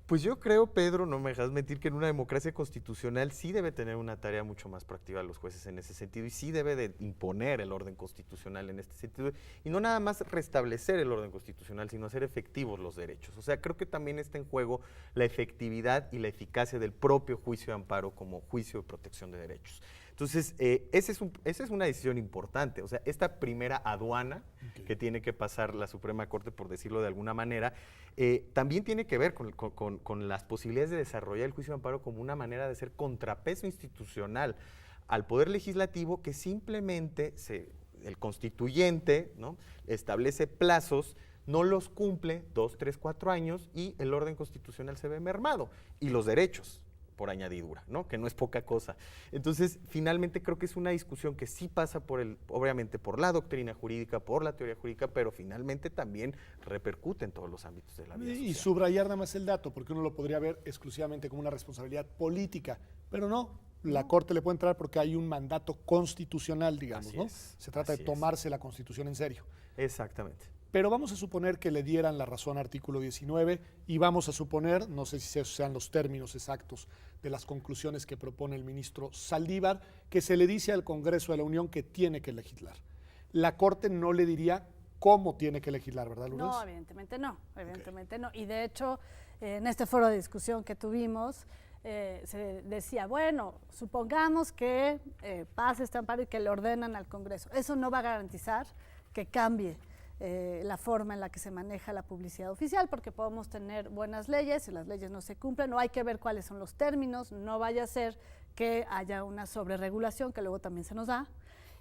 Pues yo creo, Pedro, no me dejas mentir, que en una democracia constitucional sí debe tener una tarea mucho más proactiva los jueces en ese sentido y sí debe de imponer el orden constitucional en este sentido y no nada más restablecer el orden constitucional, sino hacer efectivos los derechos. O sea, creo que también está en juego la efectividad y la eficacia del propio juicio de amparo como juicio de protección de derechos. Entonces, esa es una decisión importante. O sea, esta primera aduana que tiene que pasar la Suprema Corte, por decirlo de alguna manera, también tiene que ver con las posibilidades de desarrollar el juicio de amparo como una manera de ser contrapeso institucional al Poder Legislativo, que simplemente el constituyente, ¿no?, establece plazos, no los cumple 2, 3, 4 años y el orden constitucional se ve mermado y los derechos por añadidura, ¿no?, que no es poca cosa. Entonces, finalmente creo que es una discusión que sí pasa obviamente por la doctrina jurídica, por la teoría jurídica, pero finalmente también repercute en todos los ámbitos de la vida social. Y subrayar nada más el dato, porque uno lo podría ver exclusivamente como una responsabilidad política, pero no, la Corte le puede entrar porque hay un mandato constitucional, digamos, Así ¿no? es, Se trata de tomarse la Constitución en serio. Exactamente. Pero vamos a suponer que le dieran la razón al artículo 19 y vamos a suponer, no sé si esos sean los términos exactos de las conclusiones que propone el ministro Saldívar, que se le dice al Congreso de la Unión que tiene que legislar. La Corte no le diría cómo tiene que legislar, ¿verdad, Lourdes? No, evidentemente no, no. Y de hecho, en este foro de discusión que tuvimos, se decía, bueno, supongamos que pase este amparo y que le ordenan al Congreso. Eso no va a garantizar que cambie la forma en la que se maneja la publicidad oficial, porque podemos tener buenas leyes, si las leyes no se cumplen, no hay que ver cuáles son los términos, no vaya a ser que haya una sobreregulación que luego también se nos da,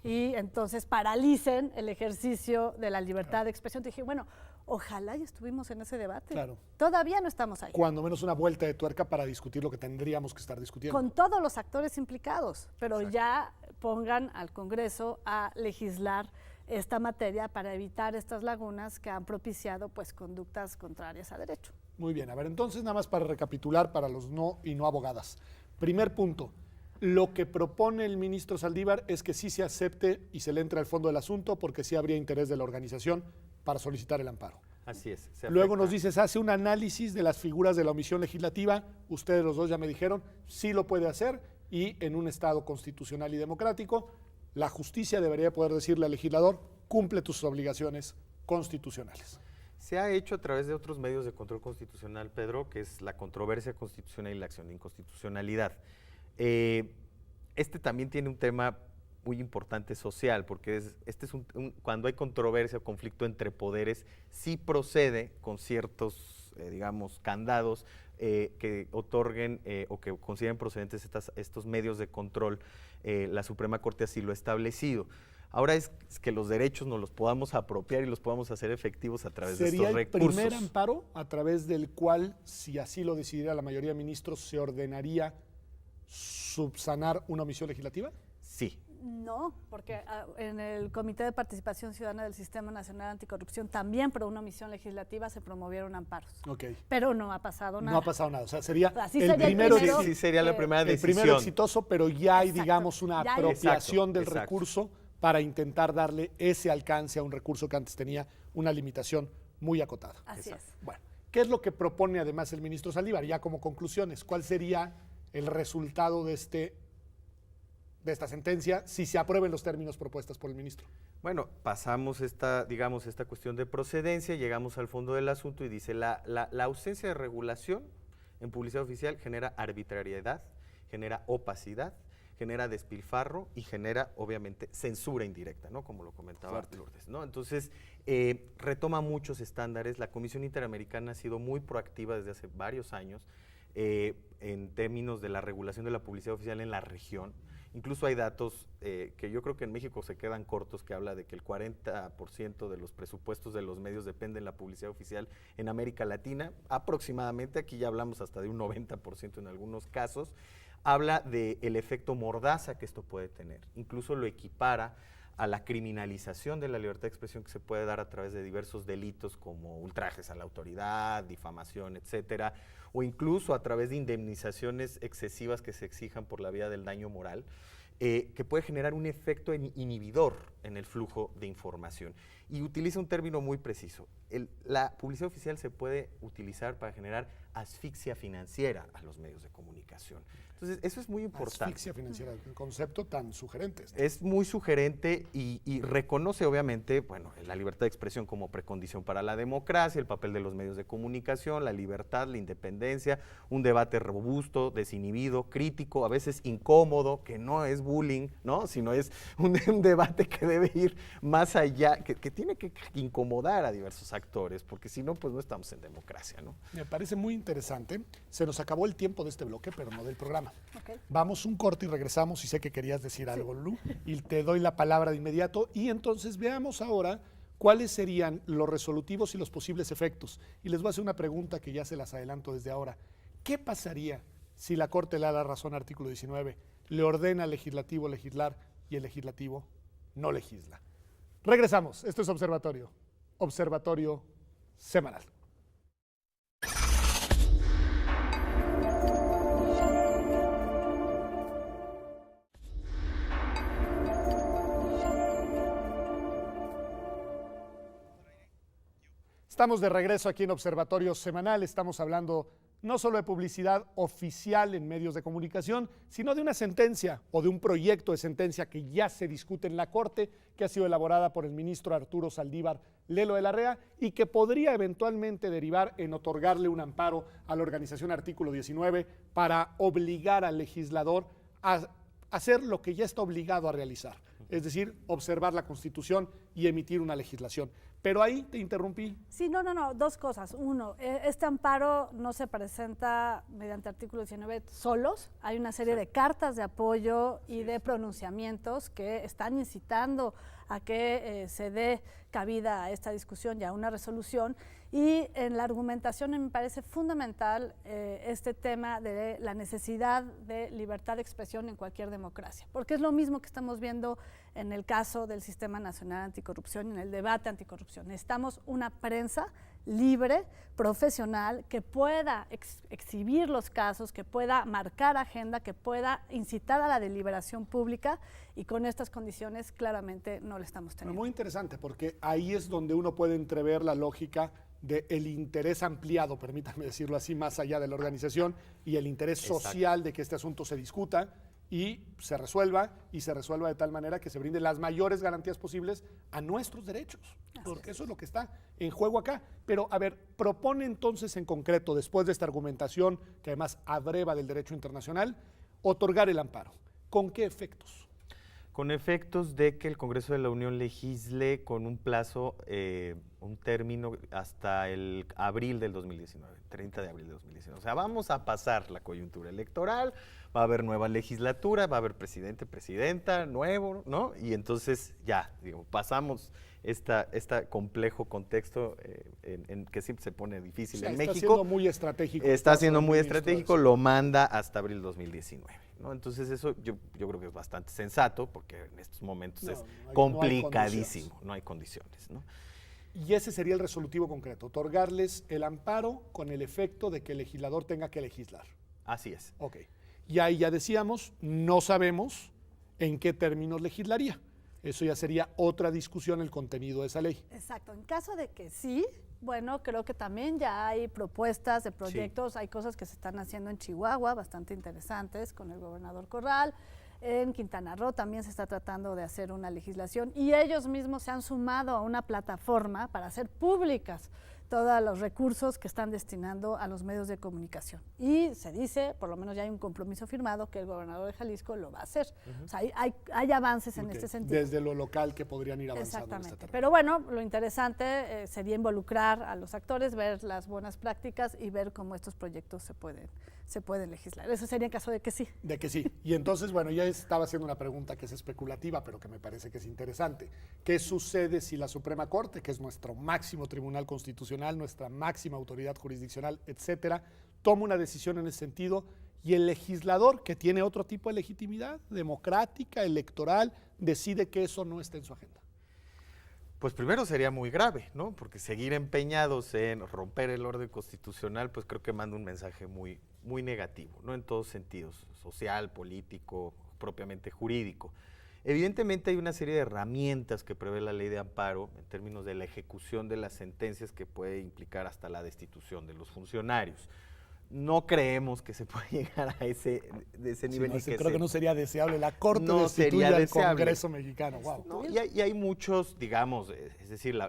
y entonces paralicen el ejercicio de la libertad de expresión. Dije, bueno, ojalá y estuvimos en ese debate. Claro. Todavía no estamos ahí. Cuando menos una vuelta de tuerca para discutir lo que tendríamos que estar discutiendo. Con todos los actores implicados, pero Exacto. ya pongan al Congreso a legislar esta materia para evitar estas lagunas que han propiciado pues conductas contrarias a derecho. Muy bien, a ver, entonces nada más para recapitular para los no y no abogadas. Primer punto, lo que propone el ministro Saldívar es que sí se acepte y se le entre al fondo del asunto porque sí habría interés de la organización para solicitar el amparo. Así es. Luego nos dices, hace un análisis de las figuras de la omisión legislativa, ustedes los dos ya me dijeron, sí lo puede hacer y en un Estado constitucional y democrático, la justicia debería poder decirle al legislador, cumple tus obligaciones constitucionales. Se ha hecho a través de otros medios de control constitucional, Pedro, que es la controversia constitucional y la acción de inconstitucionalidad. Este también tiene un tema muy importante social, porque cuando hay controversia o conflicto entre poderes, sí procede con ciertos, digamos, candados que otorguen o que consideren procedentes estos medios de control. La Suprema Corte así lo ha establecido. Ahora es que los derechos nos los podamos apropiar y los podamos hacer efectivos a través de estos recursos. ¿Sería el primer amparo a través del cual, si así lo decidiera la mayoría de ministros, se ordenaría subsanar una omisión legislativa? Sí. No, porque en el Comité de Participación Ciudadana del Sistema Nacional Anticorrupción también por una omisión legislativa se promovieron amparos. Okay. Pero no ha pasado nada. No ha pasado nada, o sea, sería el primero. Sí, sería la primera decisión. El primero exitoso, pero ya hay, Exacto, digamos, una ya hay. apropiación del Exacto. recurso para intentar darle ese alcance a un recurso que antes tenía una limitación muy acotada. Así es. Bueno, ¿qué es lo que propone además el ministro Saldívar? Ya como conclusiones, ¿cuál sería el resultado de esta sentencia si se aprueben los términos propuestos por el ministro? Bueno, pasamos esta cuestión de procedencia, llegamos al fondo del asunto y dice, la ausencia de regulación en publicidad oficial genera arbitrariedad, genera opacidad, genera despilfarro y genera, obviamente, censura indirecta, ¿no? Como lo comentaba Lourdes, ¿no? Entonces, retoma muchos estándares. La Comisión Interamericana ha sido muy proactiva desde hace varios años en términos de la regulación de la publicidad oficial en la región. Incluso hay datos que yo creo que en México se quedan cortos, que habla de que el 40% de los presupuestos de los medios dependen de la publicidad oficial en América Latina, aproximadamente, aquí ya hablamos hasta de un 90% en algunos casos. Habla del efecto mordaza que esto puede tener, incluso lo equipara a la criminalización de la libertad de expresión que se puede dar a través de diversos delitos como ultrajes a la autoridad, difamación, etcétera, o incluso a través de indemnizaciones excesivas que se exijan por la vía del daño moral, que puede generar un efecto inhibidor en el flujo de información. Y utiliza un término muy preciso. La publicidad oficial se puede utilizar para generar asfixia financiera a los medios de comunicación. Entonces, eso es muy importante. Asfixia financiera, un concepto tan sugerente. Es muy sugerente y reconoce, obviamente, bueno, la libertad de expresión como precondición para la democracia, el papel de los medios de comunicación, la libertad, la independencia, un debate robusto, desinhibido, crítico, a veces incómodo, que no es bullying, ¿no? Sino es un debate que debe ir más allá, que tiene que incomodar a diversos actores, porque si no, pues no estamos en democracia, ¿no? Me parece muy interesante. Se nos acabó el tiempo de este bloque, pero no del programa. Okay. Vamos un corte y regresamos, y sé que querías decir algo, Lu, y te doy la palabra de inmediato, y entonces veamos ahora cuáles serían los resolutivos y los posibles efectos. Y les voy a hacer una pregunta que ya se las adelanto desde ahora. ¿Qué pasaría si la Corte le da la razón al artículo 19, le ordena al legislativo legislar y el legislativo no legisla? Regresamos. Esto es Observatorio. Observatorio Semanal. Estamos de regreso aquí en Observatorio Semanal. Estamos hablando no solo de publicidad oficial en medios de comunicación, sino de una sentencia o de un proyecto de sentencia que ya se discute en la Corte, que ha sido elaborada por el ministro Arturo Saldívar Lelo de la Rea y que podría eventualmente derivar en otorgarle un amparo a la organización Artículo 19 para obligar al legislador a hacer lo que ya está obligado a realizar, es decir, observar la Constitución y emitir una legislación. Pero ahí te interrumpí. Sí, no, dos cosas. Uno, este amparo no se presenta mediante artículo 19 solos. Hay una serie de cartas de apoyo y de pronunciamientos que están incitando a que se dé cabida a esta discusión y a una resolución. Y en la argumentación me parece fundamental este tema de la necesidad de libertad de expresión en cualquier democracia, porque es lo mismo que estamos viendo en el caso del Sistema Nacional Anticorrupción y en el debate anticorrupción. Necesitamos una prensa libre, profesional, que pueda exhibir los casos, que pueda marcar agenda, que pueda incitar a la deliberación pública, y con estas condiciones claramente no lo estamos teniendo. Muy interesante, porque ahí es donde uno puede entrever la lógica del interés ampliado, permítanme decirlo así, más allá de la organización, y el interés social de que este asunto se discuta y se resuelva de tal manera que se brinden las mayores garantías posibles a nuestros derechos, porque eso es lo que está en juego acá. Pero, a ver, propone entonces en concreto, después de esta argumentación, que además abreva del derecho internacional, otorgar el amparo. ¿Con qué efectos? Con efectos de que el Congreso de la Unión legisle con un plazo un término hasta el abril del 2019, 30 de abril del 2019. O sea, vamos a pasar la coyuntura electoral, va a haber nueva legislatura, va a haber presidente, presidenta, nuevo, ¿no? Y entonces ya, digo, pasamos este complejo contexto en que siempre se pone difícil en México. Está siendo muy estratégico. Está siendo muy estratégico, lo manda hasta abril 2019. ¿no? Entonces eso yo creo que es bastante sensato, porque en estos momentos es complicadísimo, no hay condiciones. ¿no? Y ese sería el resolutivo concreto, otorgarles el amparo con el efecto de que el legislador tenga que legislar. Así es. Ok. Y ahí ya decíamos, no sabemos en qué términos legislaría. Eso ya sería otra discusión, el contenido de esa ley. Exacto. En caso de que sí, bueno, creo que también ya hay propuestas de proyectos, hay cosas que se están haciendo en Chihuahua, bastante interesantes, con el gobernador Corral. En Quintana Roo también se está tratando de hacer una legislación y ellos mismos se han sumado a una plataforma para hacer públicas todos los recursos que están destinando a los medios de comunicación. Y se dice, por lo menos ya hay un compromiso firmado, que el gobernador de Jalisco lo va a hacer. O sea, hay avances en este sentido. Desde lo local que podrían ir avanzando. Exactamente. Pero bueno, lo interesante sería involucrar a los actores, ver las buenas prácticas y ver cómo estos proyectos se pueden legislar. Eso sería en caso de que sí. De que sí. Y entonces, bueno, ya estaba haciendo una pregunta que es especulativa, pero que me parece que es interesante. ¿Qué sucede si la Suprema Corte, que es nuestro máximo tribunal constitucional, nuestra máxima autoridad jurisdiccional, etcétera, toma una decisión en ese sentido y el legislador, que tiene otro tipo de legitimidad democrática, electoral, decide que eso no está en su agenda? Pues primero sería muy grave, ¿no? Porque seguir empeñados en romper el orden constitucional, pues creo que manda un mensaje muy, muy negativo, ¿no? En todos sentidos, social, político, propiamente jurídico. Evidentemente hay una serie de herramientas que prevé la ley de amparo en términos de la ejecución de las sentencias que puede implicar hasta la destitución de los funcionarios. No creemos que se pueda llegar a ese nivel. Creo que no sería deseable. La Corte no destituye al Congreso mexicano. Wow. No, y hay muchos, digamos, es decir,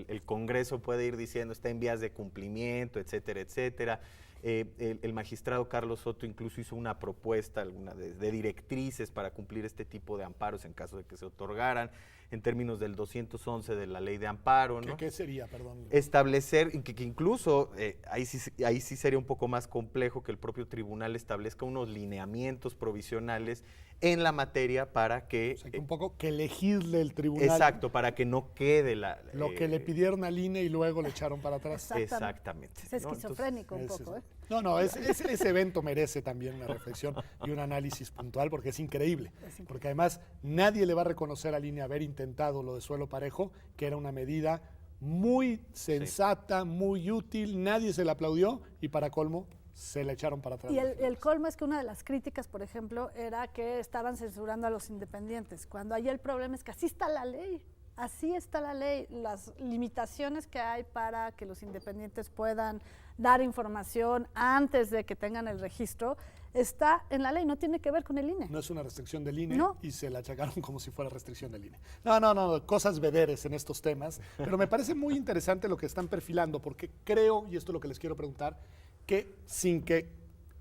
el Congreso puede ir diciendo está en vías de cumplimiento, etcétera, etcétera. El magistrado Carlos Soto incluso hizo una propuesta de directrices para cumplir este tipo de amparos en caso de que se otorgaran, en términos del 211 de la ley de amparo, ¿no? ¿Qué sería, perdón? Establecer, que incluso ahí sí sería un poco más complejo que el propio tribunal establezca unos lineamientos provisionales en la materia para que… O sea, que un poco que legisle el tribunal. Exacto, para que no quede lo que le pidieron al INE y luego le echaron para atrás. Exactamente. Es esquizofrénico un poco, ¿eh? No, ese evento merece también una reflexión y un análisis puntual porque es increíble. Porque además nadie le va a reconocer al INE haber intentado lo de suelo parejo, que era una medida muy sensata, muy útil, nadie se la aplaudió y para colmo se la echaron para atrás. Y el colmo es que una de las críticas, por ejemplo, era que estaban censurando a los independientes, cuando ahí el problema es que así está la ley. Así está la ley, las limitaciones que hay para que los independientes puedan dar información antes de que tengan el registro, está en la ley, no tiene que ver con el INE. No es una restricción del INE no. Y se la achacaron como si fuera restricción del INE. No, cosas vederes en estos temas, pero me parece muy interesante lo que están perfilando, porque creo, y esto es lo que les quiero preguntar, que sin que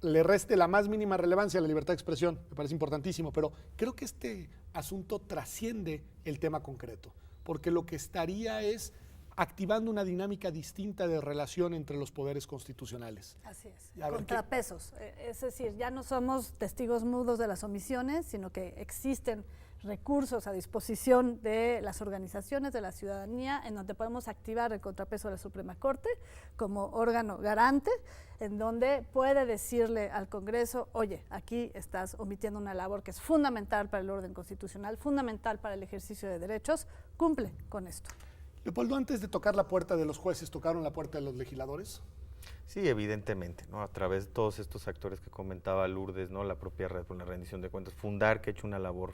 le reste la más mínima relevancia a la libertad de expresión, me parece importantísimo, pero creo que este asunto trasciende el tema concreto, porque lo que estaría es activando una dinámica distinta de relación entre los poderes constitucionales. Así es, contrapesos. Es decir, ya no somos testigos mudos de las omisiones, sino que existen recursos a disposición de las organizaciones, de la ciudadanía, en donde podemos activar el contrapeso de la Suprema Corte como órgano garante, en donde puede decirle al Congreso, oye, aquí estás omitiendo una labor que es fundamental para el orden constitucional, fundamental para el ejercicio de derechos, cumple con esto. Leopoldo, antes de tocar la puerta de los jueces, ¿tocaron la puerta de los legisladores? Sí, evidentemente, ¿no? A través de todos estos actores que comentaba Lourdes, ¿no? La propia red por la rendición de cuentas, Fundar, que ha hecho una labor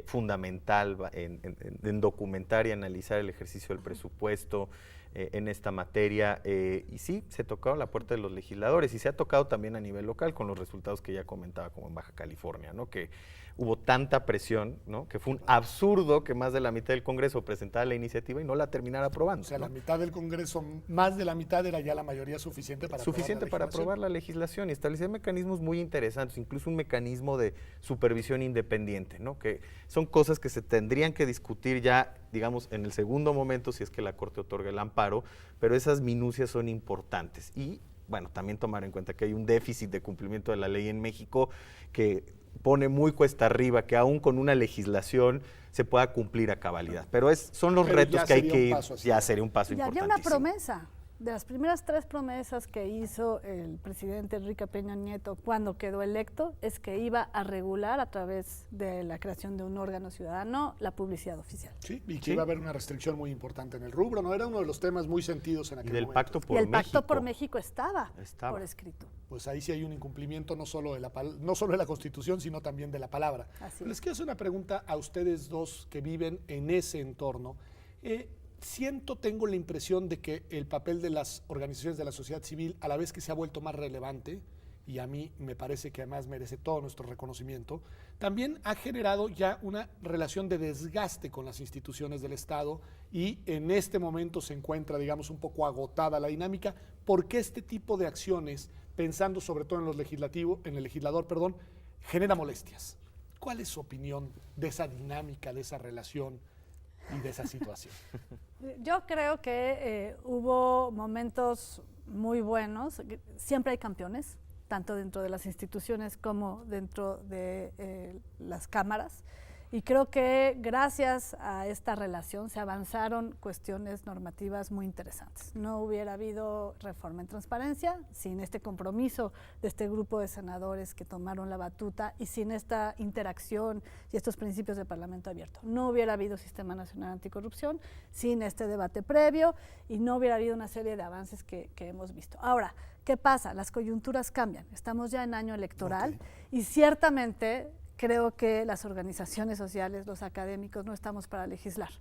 fundamental en documentar y analizar el ejercicio del presupuesto en esta materia, y sí, se tocaron la puerta de los legisladores y se ha tocado también a nivel local con los resultados que ya comentaba, como en Baja California, ¿no? Que hubo tanta presión, ¿no? Que fue un absurdo que más de la mitad del Congreso presentara la iniciativa y no la terminara aprobando. O sea, ¿no? La mitad del Congreso, más de la mitad era ya la mayoría suficiente para aprobar la legislación y establecer mecanismos muy interesantes, incluso un mecanismo de supervisión independiente, ¿no? Que son cosas que se tendrían que discutir ya digamos, en el segundo momento, si es que la Corte otorga el amparo, pero esas minucias son importantes. Y, bueno, también tomar en cuenta que hay un déficit de cumplimiento de la ley en México que pone muy cuesta arriba que aún con una legislación se pueda cumplir a cabalidad. Pero son los retos que hay que ir, ya sería un paso importantísimo. Había una promesa. De las primeras 3 promesas que hizo el presidente Enrique Peña Nieto cuando quedó electo, es que iba a regular a través de la creación de un órgano ciudadano la publicidad oficial. Sí, y que iba a haber una restricción muy importante en el rubro, ¿no? Era uno de los temas muy sentidos en aquel y del momento. Pacto por y el México. Pacto por México estaba por escrito. Pues ahí sí hay un incumplimiento no solo de la Constitución, sino también de la palabra. Así Les quiero hacer una pregunta a ustedes dos que viven en ese entorno. Tengo la impresión de que el papel de las organizaciones de la sociedad civil, a la vez que se ha vuelto más relevante, y a mí me parece que además merece todo nuestro reconocimiento, también ha generado ya una relación de desgaste con las instituciones del Estado y en este momento se encuentra, digamos, un poco agotada la dinámica. ¿Por qué este tipo de acciones, pensando sobre todo en el legislador, genera molestias? ¿Cuál es su opinión de esa dinámica, de esa relación y de esa situación? Yo creo que hubo momentos muy buenos. Siempre hay campeones, tanto dentro de las instituciones como dentro de las cámaras. Y creo que gracias a esta relación se avanzaron cuestiones normativas muy interesantes. No hubiera habido reforma en transparencia sin este compromiso de este grupo de senadores que tomaron la batuta y sin esta interacción y estos principios de Parlamento abierto. No hubiera habido Sistema Nacional Anticorrupción sin este debate previo y no hubiera habido una serie de avances que hemos visto. Ahora, ¿qué pasa? Las coyunturas cambian. Estamos ya en año electoral y ciertamente creo que las organizaciones sociales, los académicos, no estamos para legislar.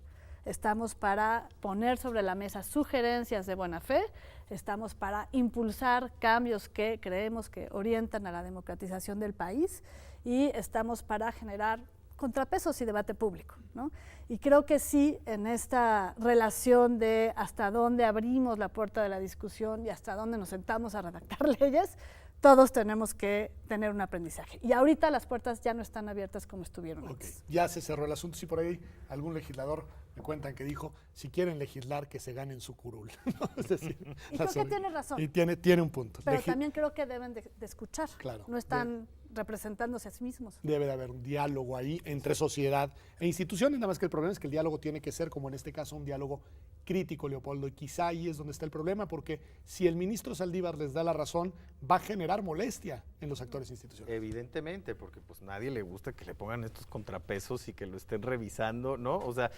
Estamos para poner sobre la mesa sugerencias de buena fe, estamos para impulsar cambios que creemos que orientan a la democratización del país y estamos para generar contrapesos y debate público, ¿no? Y creo que sí, en esta relación de hasta dónde abrimos la puerta de la discusión y hasta dónde nos sentamos a redactar leyes, todos tenemos que tener un aprendizaje. Y ahorita las puertas ya no están abiertas como estuvieron antes. Ya se cerró el asunto. Si por ahí algún legislador me cuentan que dijo, si quieren legislar, que se ganen su curul. ¿No? Es decir, y creo que tiene razón. Y tiene un punto. Pero también creo que deben de escuchar. Claro. No están representándose a sí mismos. Debe de haber un diálogo ahí entre sociedad e instituciones, nada más que el problema es que el diálogo tiene que ser, como en este caso, un diálogo crítico, Leopoldo, y quizá ahí es donde está el problema, porque si el ministro Saldívar les da la razón, va a generar molestia en los actores institucionales. Evidentemente, porque pues nadie le gusta que le pongan estos contrapesos y que lo estén revisando, ¿no? O sea,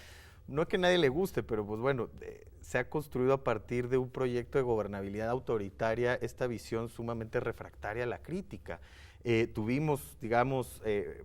no es que a nadie le guste, pero pues bueno, se ha construido a partir de un proyecto de gobernabilidad autoritaria esta visión sumamente refractaria a la crítica. Tuvimos, digamos,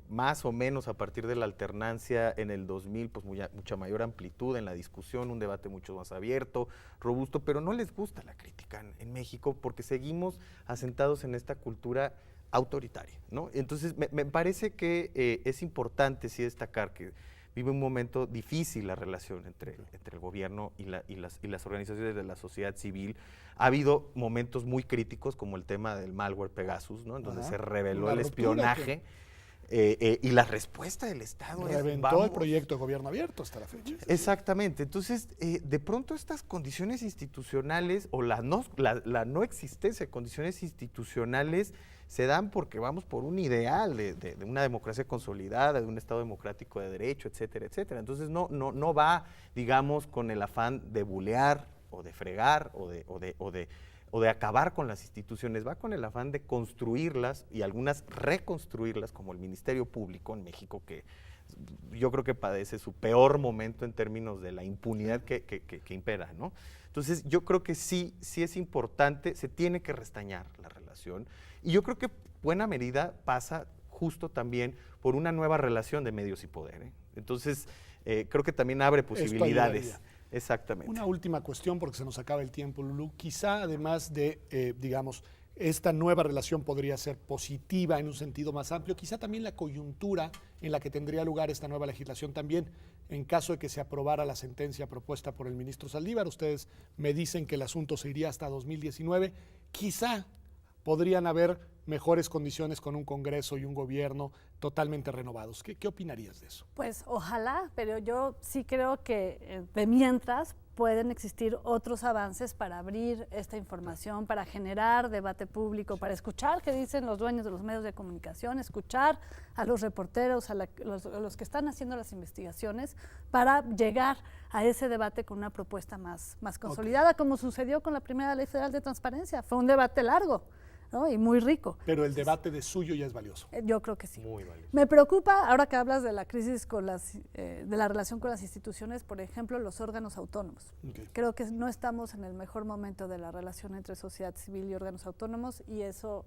más o menos a partir de la alternancia en el 2000, pues mucha mayor amplitud en la discusión, un debate mucho más abierto, robusto, pero no les gusta la crítica en México porque seguimos asentados en esta cultura autoritaria, ¿no? Entonces, me parece que es importante sí destacar que vive un momento difícil la relación entre el gobierno y las organizaciones de la sociedad civil. Ha habido momentos muy críticos como el tema del malware Pegasus, ¿no? En donde se reveló el espionaje y la respuesta del Estado reventó el proyecto de gobierno abierto hasta la fecha. Exactamente. Entonces, de pronto estas condiciones institucionales o la no existencia de condiciones institucionales se dan porque vamos por un ideal de una democracia consolidada, de un Estado democrático de derecho, etcétera, etcétera. Entonces no va, digamos, con el afán de bulear o de fregar o de acabar con las instituciones, va con el afán de construirlas y algunas reconstruirlas, como el Ministerio Público en México, que yo creo que padece su peor momento en términos de la impunidad que impera, ¿no? Entonces, yo creo que sí es importante, se tiene que restañar la relación, y yo creo que buena medida pasa justo también por una nueva relación de medios y poder, ¿eh? Entonces, creo que también abre posibilidades. Exactamente. Una última cuestión, porque se nos acaba el tiempo, Lulú. Quizá además de, digamos, esta nueva relación podría ser positiva en un sentido más amplio, quizá también la coyuntura en la que tendría lugar esta nueva legislación también, en caso de que se aprobara la sentencia propuesta por el ministro Saldívar. Ustedes me dicen que el asunto se iría hasta 2019. Quizá podrían haber mejores condiciones con un Congreso y un gobierno totalmente renovados. ¿Qué opinarías de eso? Pues ojalá, pero yo sí creo que de mientras pueden existir otros avances para abrir esta información, para generar debate público, para escuchar qué dicen los dueños de los medios de comunicación, escuchar a los reporteros, a los que están haciendo las investigaciones, para llegar a ese debate con una propuesta más consolidada, como sucedió con la primera Ley Federal de Transparencia. Fue un debate largo, ¿no? Y muy rico. Pero el debate de suyo ya es valioso. Yo creo que sí. Muy valioso. Me preocupa, ahora que hablas de la crisis de la relación con las instituciones, por ejemplo, los órganos autónomos. Okay. Creo que no estamos en el mejor momento de la relación entre sociedad civil y órganos autónomos, y eso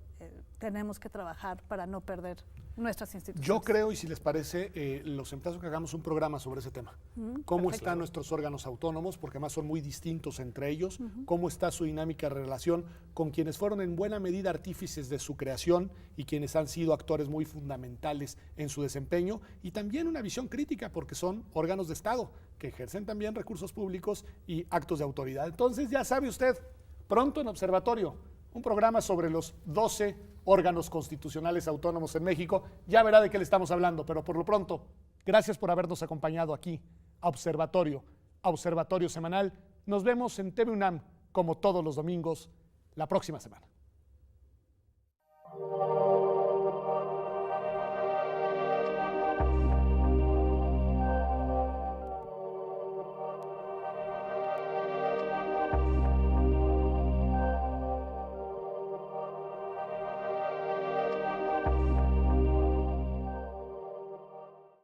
tenemos que trabajar para no perder nuestras instituciones. Yo creo, y si les parece, los emplazo que hagamos un programa sobre ese tema. ¿Cómo Perfecto. están nuestros órganos autónomos? Porque además son muy distintos entre ellos. ¿Cómo está su dinámica de relación con quienes fueron en buena medida artífices de su creación y quienes han sido actores muy fundamentales en su desempeño? Y también una visión crítica, porque son órganos de Estado que ejercen también recursos públicos y actos de autoridad. Entonces, ya sabe usted, pronto en Observatorio, un programa sobre los 12 órganos constitucionales autónomos en México. Ya verá de qué le estamos hablando, pero por lo pronto, gracias por habernos acompañado aquí a Observatorio Semanal. Nos vemos en TV UNAM, como todos los domingos, la próxima semana.